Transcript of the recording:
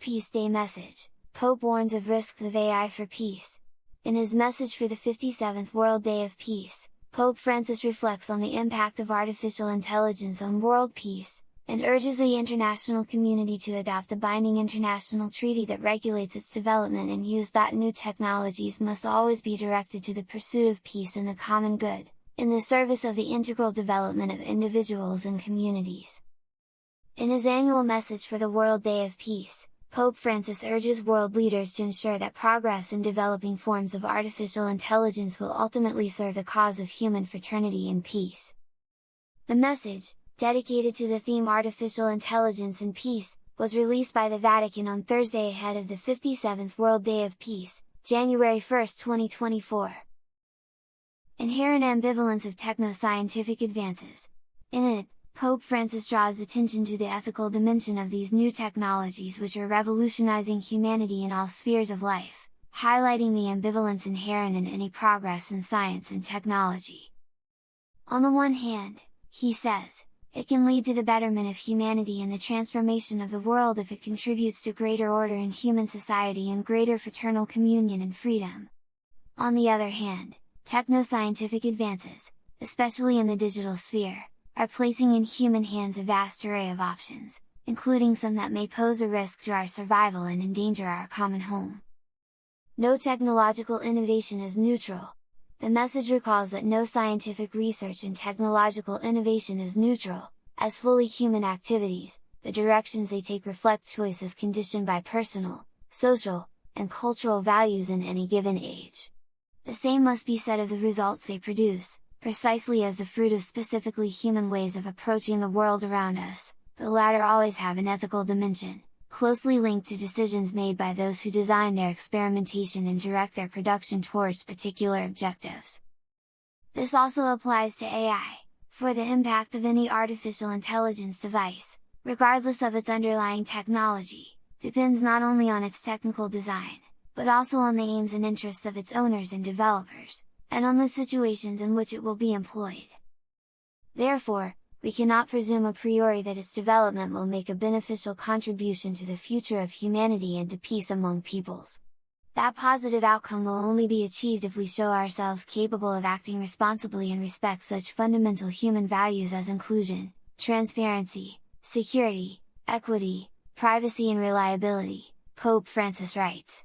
World Peace Day message, Pope warns of risks of AI for peace. In his message for the 57th World Day of Peace, Pope Francis reflects on the impact of artificial intelligence on world peace, and urges the international community to adopt a binding international treaty that regulates its development and use. New technologies must always be directed to the pursuit of peace and the common good, in the service of the integral development of individuals and communities. In his annual message for the World Day of Peace, Pope Francis urges world leaders to ensure that progress in developing forms of artificial intelligence will ultimately serve the cause of human fraternity and peace. The message, dedicated to the theme Artificial Intelligence and Peace, was released by the Vatican on Thursday ahead of the 57th World Day of Peace, January 1, 2024. Inherent ambivalence of techno-scientific advances. In it, Pope Francis draws attention to the ethical dimension of these new technologies which are revolutionizing humanity in all spheres of life, highlighting the ambivalence inherent in any progress in science and technology. On the one hand, he says, it can lead to the betterment of humanity and the transformation of the world if it contributes to greater order in human society and greater fraternal communion and freedom. On the other hand, techno-scientific advances, especially in the digital sphere, are placing in human hands a vast array of options, including some that may pose a risk to our survival and endanger our common home. No technological innovation is neutral. The message recalls that no scientific research and technological innovation is neutral, as fully human activities, the directions they take reflect choices conditioned by personal, social, and cultural values in any given age. The same must be said of the results they produce, precisely as the fruit of specifically human ways of approaching the world around us. The latter always have an ethical dimension, closely linked to decisions made by those who design their experimentation and direct their production towards particular objectives. This also applies to AI, for the impact of any artificial intelligence device, regardless of its underlying technology, depends not only on its technical design, but also on the aims and interests of its owners and developers, and on the situations in which it will be employed. Therefore, we cannot presume a priori that its development will make a beneficial contribution to the future of humanity and to peace among peoples. That positive outcome will only be achieved if we show ourselves capable of acting responsibly and respect such fundamental human values as inclusion, transparency, security, equity, privacy and reliability, Pope Francis writes.